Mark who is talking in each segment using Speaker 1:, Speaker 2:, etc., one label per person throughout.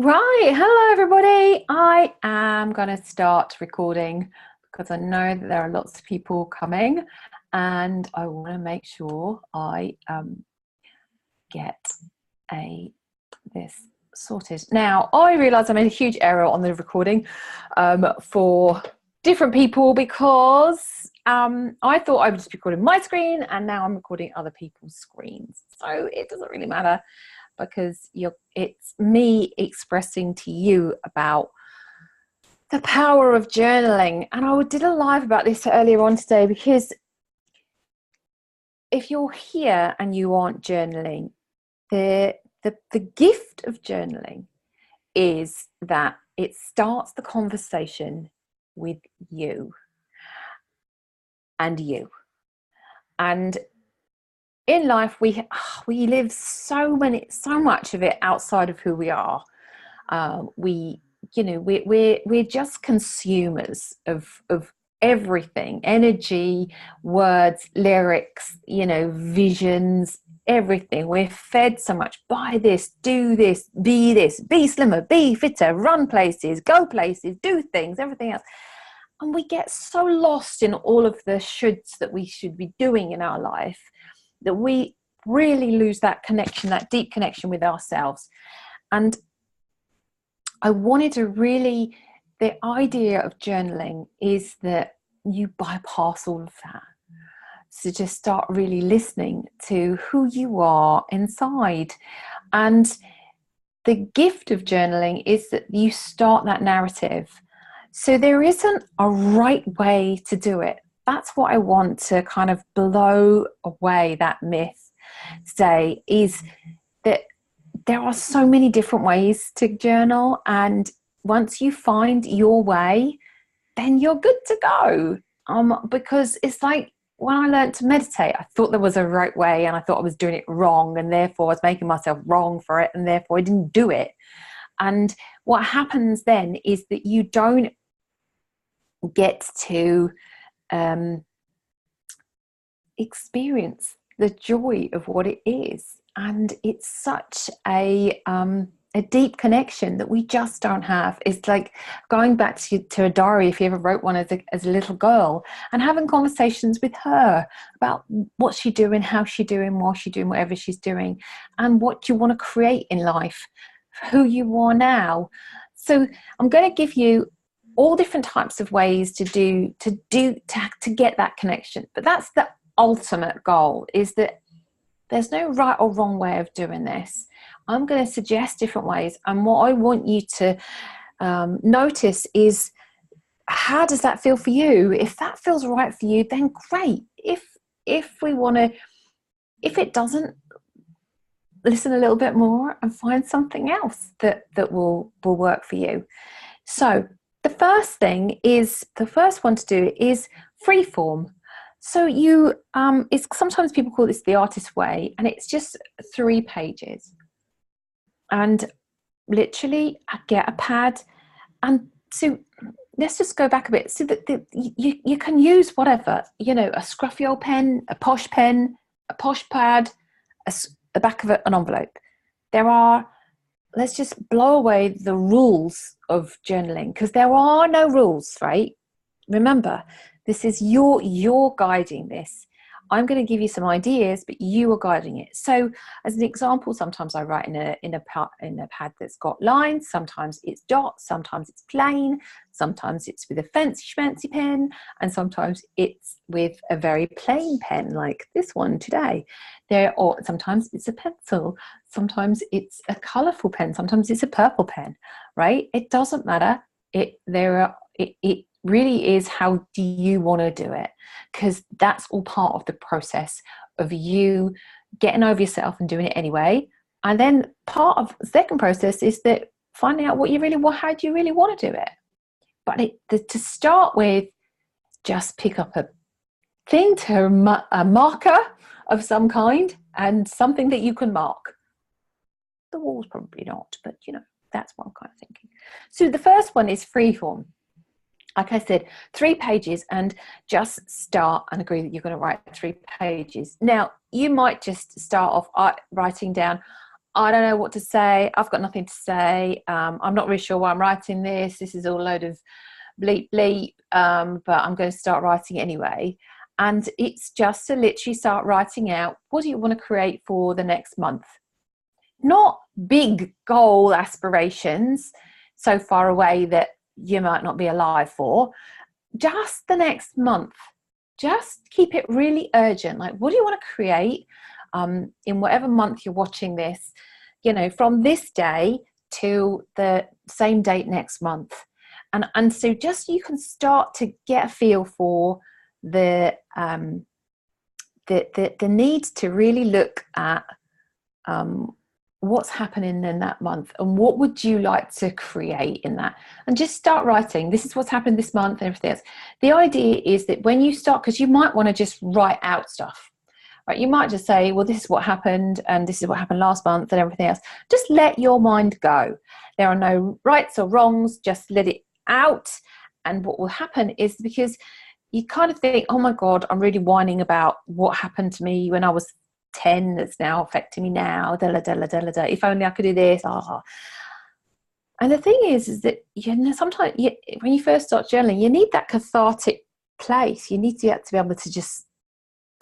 Speaker 1: Right, hello everybody. I am going to start recording because I know that there are lots of people coming and I want to make sure I get this sorted. Now, I realise I made a huge error on the recording for different people because I thought I would just be recording my screen and now I'm recording other people's screens. So it doesn't really matter, because it's me expressing to you about the power of journaling. And I did a live about this earlier on today, because if you're here and you aren't journaling, the gift of journaling is that it starts the conversation with you and you. And in life, we live so much of it outside of who we are. We're just consumers of everything: energy, words, lyrics, visions, everything. We're fed so much: buy this, do this, be slimmer, be fitter, run places, go places, do things, everything else. And we get so lost in all of the shoulds that we should be doing in our life, that we really lose that connection, that deep connection with ourselves. And I wanted to really, the idea of journaling is that you bypass all of that. So just start really listening to who you are inside. And the gift of journaling is that you start that narrative. So there isn't a right way to do it. That's what I want to kind of blow away that myth today, is that there are so many different ways to journal, and once you find your way, then you're good to go. Because it's like when I learned to meditate, I thought there was a right way and I thought I was doing it wrong, and therefore I was making myself wrong for it, and therefore I didn't do it. And what happens then is that you don't get to experience the joy of what it is. And it's such a deep connection that we just don't have. It's like going back to a diary, if you ever wrote one as a little girl, and having conversations with her about what's she doing, how she's doing, why she's doing whatever she's doing, and what you want to create in life, who you are now. So I'm going to give you all different types of ways to get that connection. But that's the ultimate goal, is that there's no right or wrong way of doing this. I'm going to suggest different ways, and what I want you to notice is, how does that feel for you? If that feels right for you, then great. If it doesn't, listen a little bit more and find something else that will work for you. So the first one to do is Freeform. So it's sometimes people call this the artist way, and it's just 3 pages. And literally, I get a pad, and so let's just go back a bit. So that you can use whatever, a scruffy old pen, a posh pad, the back of an envelope. Let's just blow away the rules of journaling, because there are no rules, right? Remember, this is you're guiding this. I'm going to give you some ideas, but you are guiding it. So, as an example, sometimes I write in a pad that's got lines. Sometimes it's dots. Sometimes it's plain. Sometimes it's with a fancy schmancy pen, and sometimes it's with a very plain pen, like this one today. Or sometimes it's a pencil. Sometimes it's a colourful pen. Sometimes it's a purple pen. Right? It doesn't matter. It really is, how do you want to do it? Because that's all part of the process of you getting over yourself and doing it anyway. And then part of the second process is that finding out how do you really want to do it. But to start with, just pick up a marker of some kind, and something that you can mark. The walls probably not, but that's what I'm kind of thinking. So the first one is Freeform. Like I said, 3 pages, and just start and agree that you're going to write 3 pages. Now, you might just start off writing down, I don't know what to say. I've got nothing to say. I'm not really sure why I'm writing this. This is all a load of bleep bleep, but I'm going to start writing anyway. And it's just to literally start writing out, what do you want to create for the next month? Not big goal aspirations so far away that you might not be alive for. Just the next month. Just keep it really urgent. Like, what do you want to create in whatever month you're watching this, from this day to the same date next month? And so just you can start to get a feel for the need to really look at what's happening in that month and what would you like to create in that, and just start writing, this is what's happened this month and everything else. The idea is that when you start, because you might want to just write out stuff, right? You might just say, well, this is what happened and this is what happened last month and everything else. Just let your mind go. There are no rights or wrongs, just let it out. And what will happen is, because you kind of think, oh my God, I'm really whining about what happened to me when I was 10 that's now affecting me now, if only I could do this. And the thing is that sometimes when you first start journaling, you need that cathartic place. You need to be able to just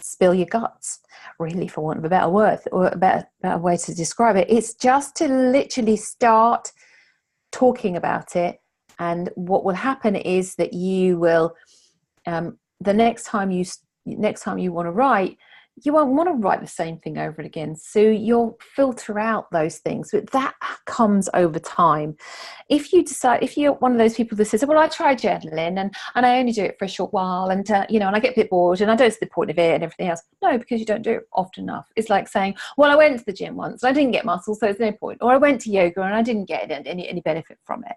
Speaker 1: spill your guts, really, for want of a better word or a better way to describe it. It's just to literally start talking about it, and what will happen is that you will the next time you want to write, you won't want to write the same thing over and again. So you'll filter out those things, but that comes over time. If you're one of those people that says, well, I try journaling and I only do it for a short while, and and I get a bit bored and I don't see the point of it and everything else. No, because you don't do it often enough. It's like saying, well, I went to the gym once and I didn't get muscles, so there's no point. Or I went to yoga and I didn't get any benefit from it.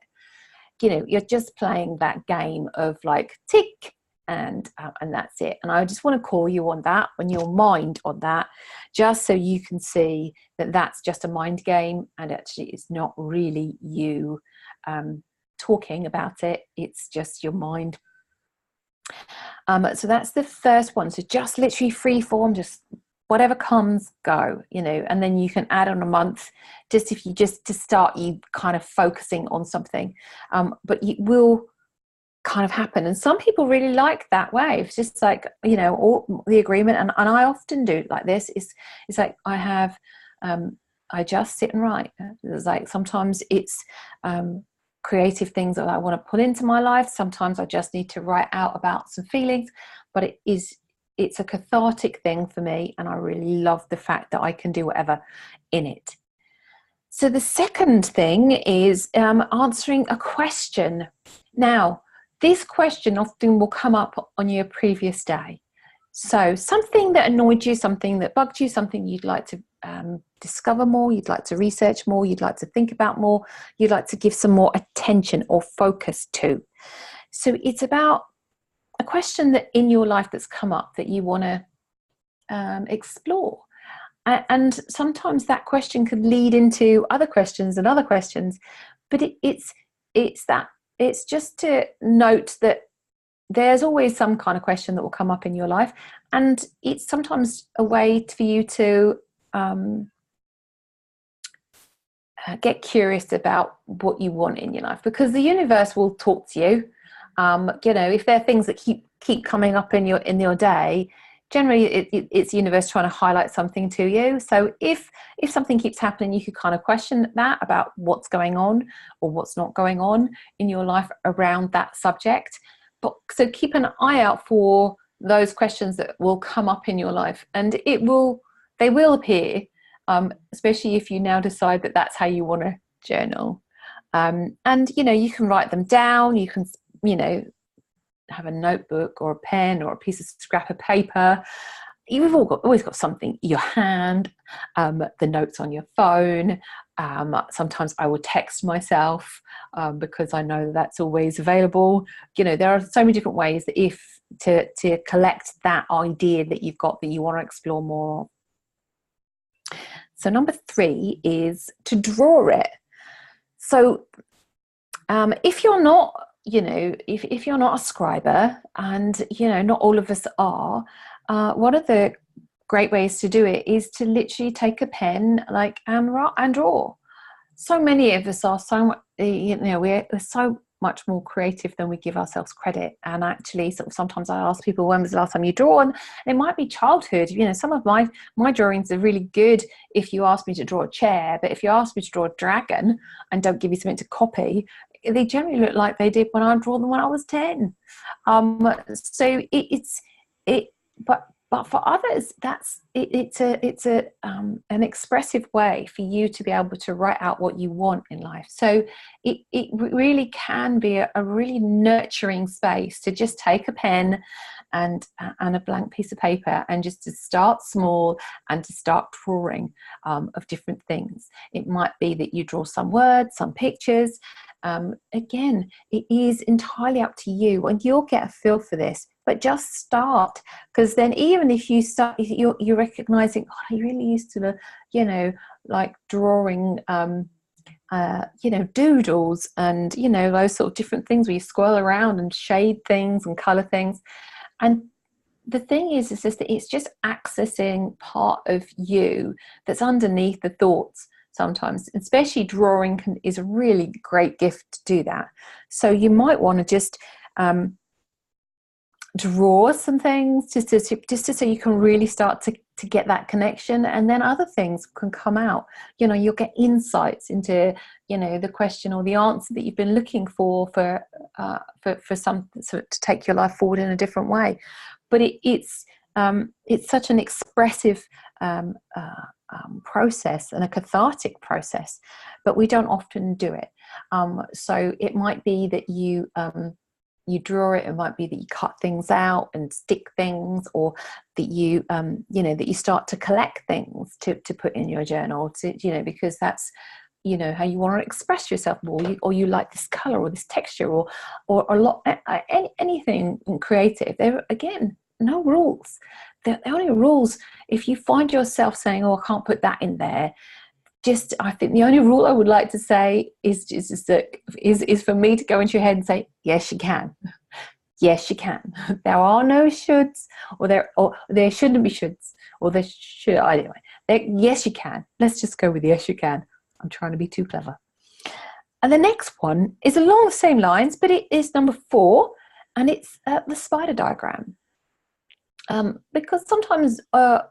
Speaker 1: You're just playing that game of like tick, and that's it. And I just want to call you on that, on your mind on that, just so you can see that that's just a mind game, and actually it's not really you talking about it, it's just your mind. So that's the first one. So just literally free form, just whatever comes, go, and then you can add on a month, just to start you kind of focusing on something, but it will kind of happen. And some people really like that way. It's just like, all the agreement. And I often do it like this. It's like I just sit and write. It's like, sometimes it's creative things that I want to put into my life. Sometimes I just need to write out about some feelings, but it's a cathartic thing for me. And I really love the fact that I can do whatever in it. So the second thing is answering a question. Now, this question often will come up on your previous day. So something that annoyed you, something that bugged you, something you'd like to discover more, you'd like to research more, you'd like to think about more, you'd like to give some more attention or focus to. So it's about a question that in your life that's come up that you want to explore. And sometimes that question could lead into other questions and other questions, but it's just to note that there's always some kind of question that will come up in your life, and it's sometimes a way for you to get curious about what you want in your life, because the universe will talk to you. If there are things that keep coming up in your day, generally it's the universe trying to highlight something to you. So if something keeps happening, you could kind of question that about what's going on or what's not going on in your life around that subject. But so keep an eye out for those questions that will come up in your life, and they will appear, especially if you now decide that that's how you want to journal. And you can write them down. You can have a notebook or a pen or a piece of scrap of paper. You've always got something in your hand, the notes on your phone. Sometimes I will text myself because I know that's always available. There are so many different ways that to collect that idea that you've got that you want to explore more of. So number 3 is to draw it. So if you're not, if you're not a scriber, and not all of us are, one of the great ways to do it is to literally take a pen, like, and draw. So many of us are we're so much more creative than we give ourselves credit. And actually, sort of, sometimes I ask people, when was the last time you draw? And it might be childhood. Some of my drawings are really good if you ask me to draw a chair, but if you ask me to draw a dragon and don't give me something to copy, they generally look like they did when I drew them when I was 10. But for others, it's an expressive way for you to be able to write out what you want in life. So it really can be a really nurturing space to just take a pen and a blank piece of paper and just to start small and to start drawing of different things. It might be that you draw some words, some pictures. Again, it is entirely up to you, and you'll get a feel for this. But just start, because then even if you start, you're recognizing, I really used to, like drawing, doodles and those sort of different things where you swirl around and shade things and color things. And the thing is just that it's just accessing part of you that's underneath the thoughts. Sometimes, especially drawing is a really great gift to do that. So you might want to just draw some things just so you can really start to get that connection, and then other things can come out. You'll get insights into the question or the answer that you've been looking for some to take your life forward in a different way. But it's such an expressive process and a cathartic process, but we don't often do it. So it might be that you draw it. It might be that you cut things out and stick things, or that you that you start to collect things to put in your journal, because that's how you want to express yourself more, or you like this color or this texture or a lot, anything creative. There again, no rules. The only rules, if you find yourself saying, oh, I can't put that in there, I think the only rule I would like to say is for me to go into your head and say, yes, you can. Yes, you can. There are no shoulds, or there shouldn't be shoulds, or there should, anyway. Yes, you can. Let's just go with yes, you can. I'm trying to be too clever. And the next one is along the same lines, but it is number 4, and it's the spider diagram. Because sometimes, our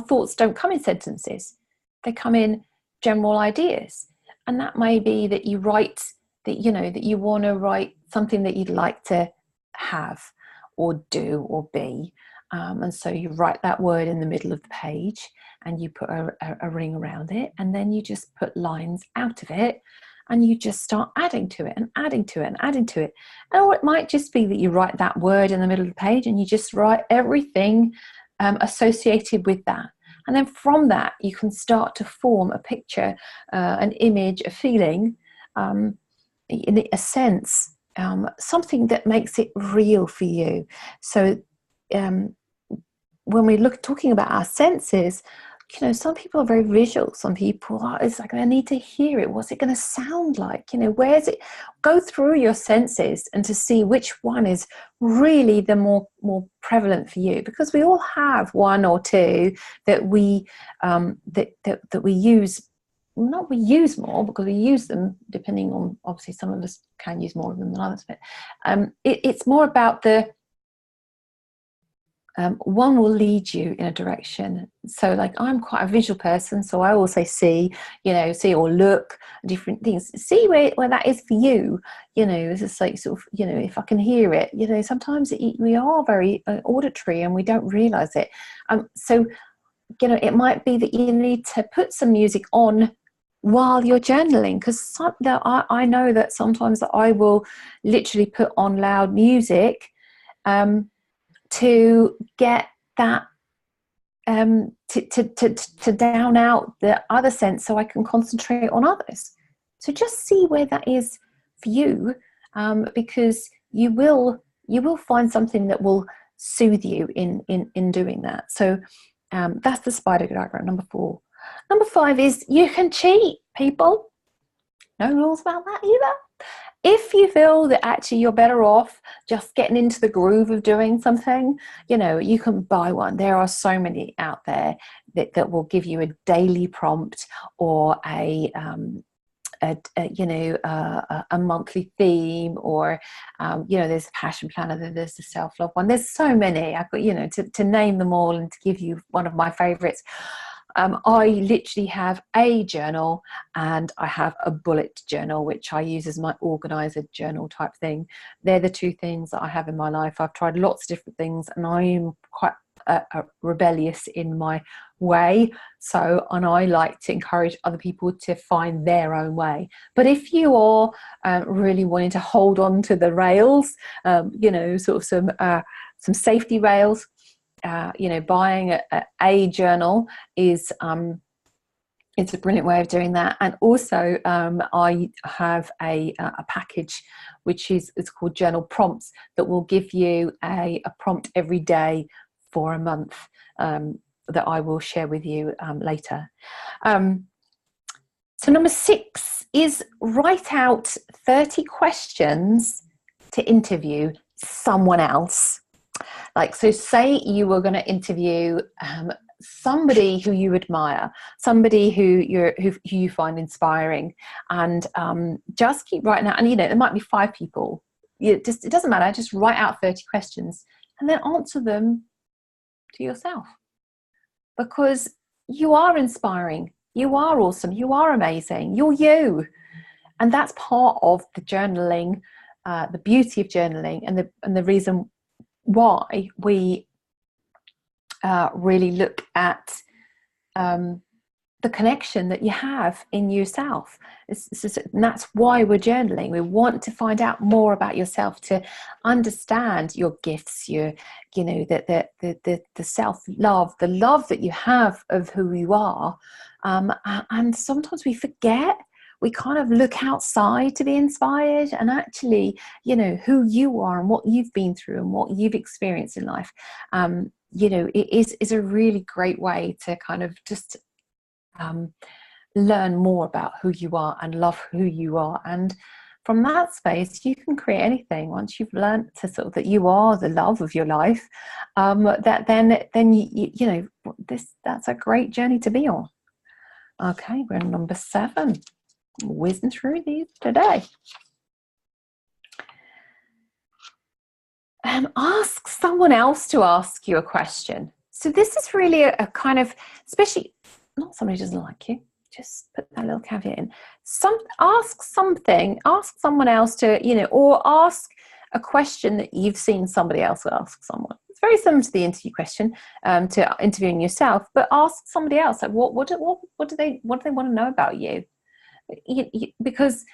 Speaker 1: thoughts don't come in sentences. They come in general ideas. And that may be that you write that you want to write something that you'd like to have or do or be. And so you write that word in the middle of the page and you put a ring around it, and then you just put lines out of it, and you just start adding to it and adding to it and adding to it. Or it might just be that you write that word in the middle of the page and you just write everything associated with that. And then from that, you can start to form a picture, an image, a feeling, in a sense, something that makes it real for you. So when we're talking about our senses, some people are very visual. Some people it's like, I need to hear it. What's it going to sound like? Where's it? Go through your senses and to see which one is really the more prevalent for you, because we all have one or two that we that we use. Not we use more, because we use them depending on, obviously some of us can use more of them than others, but it's more about the one will lead you in a direction. So like, I'm quite a visual person, so I also see or look different things, see where that is for you. It's just like sort of, if I can hear it, sometimes we are very auditory and we don't realize it. So it might be that you need to put some music on while you're journaling, because I know that sometimes that I will literally put on loud music to get that to down out the other sense, so I can concentrate on others. So just see where that is for you, because you will find something that will soothe you in doing that. So that's the spider diagram, number 4. Number 5 is you can cheat, people. No rules about that either. If you feel that actually you're better off just getting into the groove of doing something, you know, you can buy one. There are so many out there that will give you a daily prompt or a monthly theme, or you know, there's a passion planner, there's the self-love one, there's so many. I've got, you know, to name them all and to give you one of my favorites. I literally have a journal and I have a bullet journal, which I use as my organizer journal type thing. They're the two things that I have in my life. I've tried lots of different things and I am quite rebellious in my way, and I like to encourage other people to find their own way. But if you are really wanting to hold on to the rails, you know, sort of some safety rails, you know, buying a journal is it's a brilliant way of doing that. And also I have a package which it's called Journal Prompts, that will give you a prompt every day for a month, that I will share with you later. So number 6 is write out 30 questions to interview someone else. Like, so say you were going to interview somebody who you admire, somebody who you find inspiring, and just keep writing out. And you know, there might be 5 people. It doesn't matter. Just write out 30 questions and then answer them to yourself, because you are inspiring, you are awesome, you are amazing, you're you. And that's part of the journaling, the beauty of journaling, and the reason why we really look at the connection that you have in yourself. And that's why we're journaling. We want to find out more about yourself, to understand your gifts, your, you know, the self-love, the love that you have of who you are. And sometimes we forget. We kind of look outside to be inspired, and actually, you know, who you are and what you've been through and what you've experienced in life, you know, it is a really great way to kind of just learn more about who you are and love who you are. And from that space, you can create anything. Once you've learned to sort of that you are the love of your life, that then you know, that's a great journey to be on. Okay, we're on number 7. Whizzing through these today. Ask someone else to ask you a question. So this is really a kind of, especially not somebody who doesn't like you, just put that little caveat in. Ask someone else to, you know, or ask a question that you've seen somebody else ask someone. It's very similar to the interview question, to interviewing yourself, but ask somebody else, like, what do they want to know about you? Because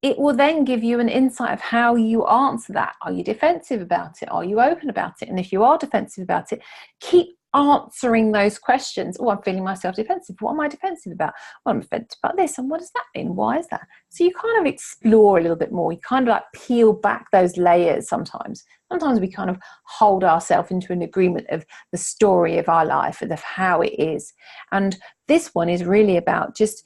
Speaker 1: it will then give you an insight of how you answer that. Are you defensive about it? Are you open about it? And if you are defensive about it, keep answering those questions. Oh, I'm feeling myself defensive. What am I defensive about? Well, I'm defensive about this. And what does that mean? Why is that? So you kind of explore a little bit more. You kind of like peel back those layers sometimes. Sometimes we kind of hold ourselves into an agreement of the story of our life and of how it is. And this one is really about just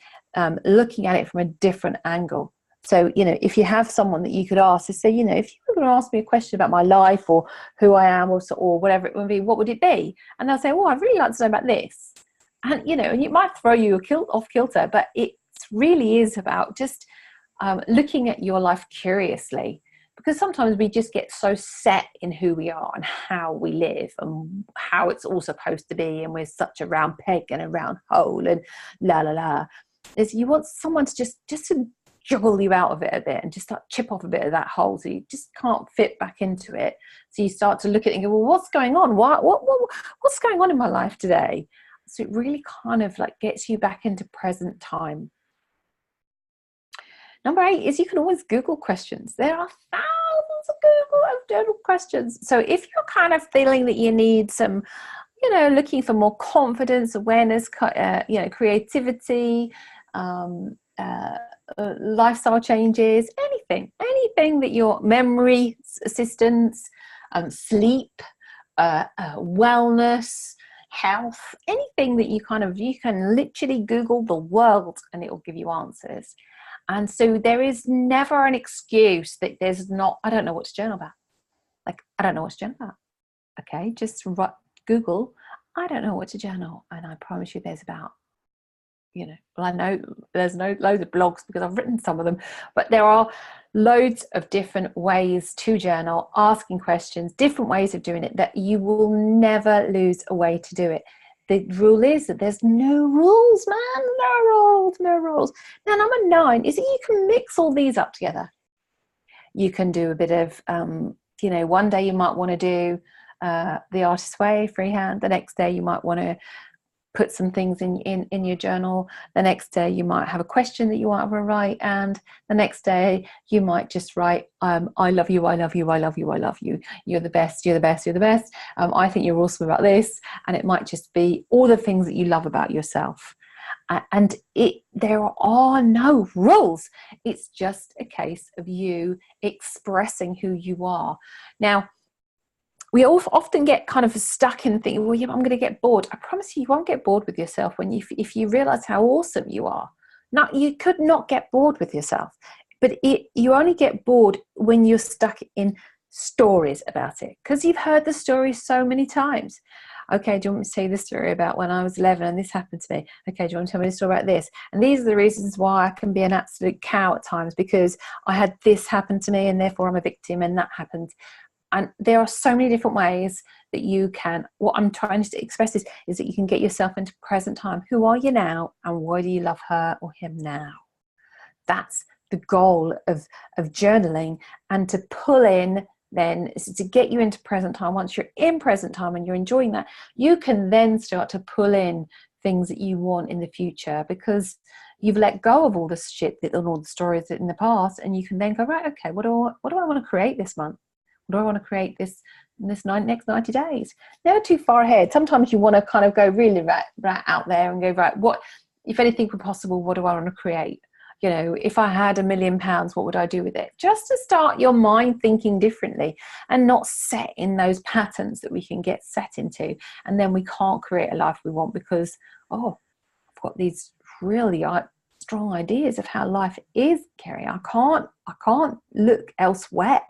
Speaker 1: looking at it from a different angle. So, you know, if you have someone that you could ask to say, you know, if you were going to ask me a question about my life or who I am, or whatever it would be, what would it be? And they'll say, oh, I'd really like to know about this. And, you know, and it might throw you off kilter, but it really is about just looking at your life curiously. Because sometimes we just get so set in who we are and how we live and how it's all supposed to be. And we're such a round peg and a round hole and la, la, la. Is you want someone to just to juggle you out of it a bit and just start chip off a bit of that hole, so you just can't fit back into it. So you start to look at it and go, well, what's going on? What's going on in my life today? So it really kind of like gets you back into present time. Number 8 is you can always Google questions. There are thousands of Google questions. So if you're kind of feeling that you need some, you know, looking for more confidence, awareness, you know, creativity, lifestyle changes, anything that your memory assistance, sleep, wellness, health, anything that you can literally Google the world and it will give you answers. And so there is never an excuse that there's not, I don't know what to journal about. Like, I don't know what to journal about. Okay, just Google, I don't know what to journal. And I promise you there's about, well, I know there's loads of blogs because I've written some of them, but there are loads of different ways to journal, asking questions, different ways of doing it, that you will never lose a way to do it. The rule is that there's no rules, man. No rules. Now, number 9 is that you can mix all these up together. You can do a bit of, one day you might want to do the artist's way, freehand. The next day you might want to put some things in your journal. The next day you might have a question that you want to write, and the next day you might just write, I love you, I love you, I love you, I love you, you're the best, you're the best, you're the best, I think you're awesome about this. And it might just be all the things that you love about yourself. And there are no rules. It's just a case of you expressing who you are. Now, we often get kind of stuck in thinking, well, I'm going to get bored. I promise you, you won't get bored with yourself if you realize how awesome you are. Now, you could not get bored with yourself, but you only get bored when you're stuck in stories about it, because you've heard the story so many times. Okay, do you want me to tell you the story about when I was 11 and this happened to me? Okay, do you want to tell me the story about this? And these are the reasons why I can be an absolute cow at times, because I had this happen to me and therefore I'm a victim and that happened. And there are so many different ways that you can, what I'm trying to express is that you can get yourself into present time. Who are you now, and why do you love her or him now? That's the goal of journaling, and to pull in then is to get you into present time. Once you're in present time and you're enjoying that, you can then start to pull in things that you want in the future, because you've let go of all the shit, all the stories in the past, and you can then go, right, okay, what do I want to create this month? What do I want to create this next 90 days? Never too far ahead. Sometimes you want to kind of go really right out there and go, right, what, if anything were possible, what do I want to create? If I had £1 million, what would I do with it? Just to start your mind thinking differently and not set in those patterns that we can get set into. And then we can't create a life we want because, I've got these really strong ideas of how life is, Kerry. I can't look elsewhere.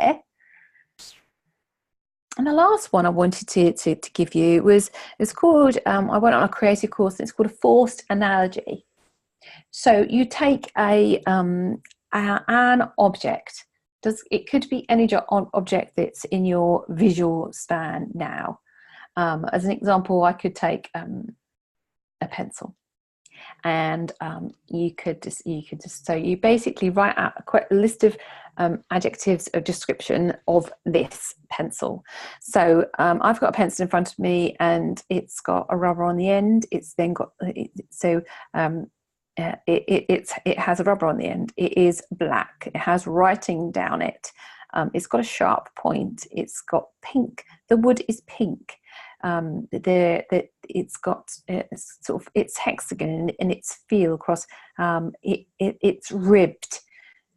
Speaker 1: And the last one I wanted to give you it's called, I went on a creative course, and it's called a forced analogy. So you take an object. It could be any object that's in your visual span now. As an example, I could take a pencil, and you basically write out a list of adjectives of description of this pencil. So I've got a pencil in front of me, and it's got a rubber on the end. It's then got it has a rubber on the end. It is black. It has writing down it. It's got a sharp point. It's got pink. The wood is pink. It's got it's hexagon in its feel across. It's ribbed.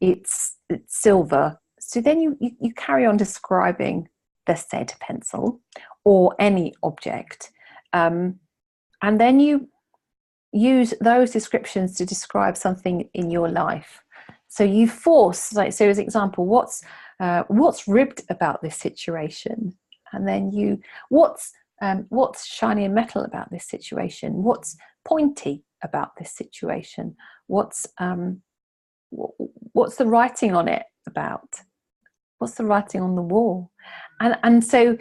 Speaker 1: It's silver. So then you carry on describing the said pencil or any object, and then you use those descriptions to describe something in your life. So you force, so as an example, what's ribbed about this situation, and then what's shiny and metal about this situation, what's pointy about this situation, what's the writing on it about, what's the writing on the wall, and so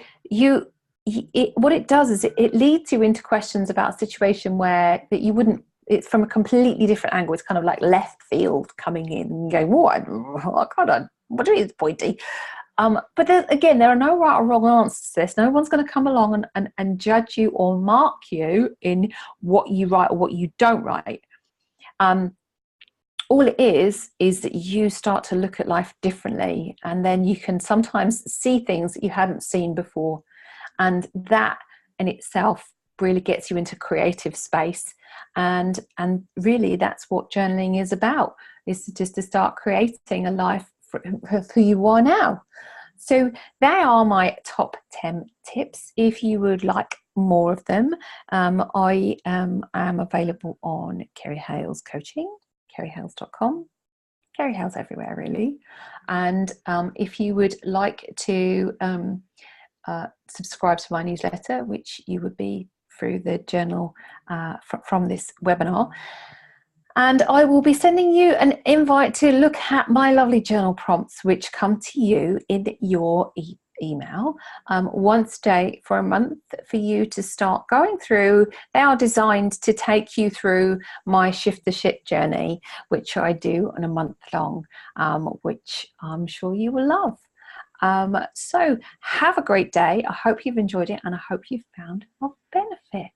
Speaker 1: what it does is it leads you into questions about a situation that you wouldn't, it's from a completely different angle. It's kind of like left field coming in and going, what do you mean it's pointy? But there are no right or wrong answers to this. No one's going to come along and judge you or mark you in what you write or what you don't write. All it is that you start to look at life differently, and then you can sometimes see things that you hadn't seen before. And that in itself really gets you into creative space. And really that's what journaling is about, is just to start creating a life for who you are now. So they are my top 10 tips. If you would like more of them, I am available on Kerry Hales Coaching, kerryhales.com. Kerry Hales everywhere, really. And if you would like to subscribe to my newsletter, which you would be through the journal from this webinar, and I will be sending you an invite to look at my lovely journal prompts, which come to you in your email once a day for a month for you to start going through. They are designed to take you through my Shift the Shit journey, which I do on a month long, which I'm sure you will love. So have a great day. I hope you've enjoyed it, and I hope you found of benefit.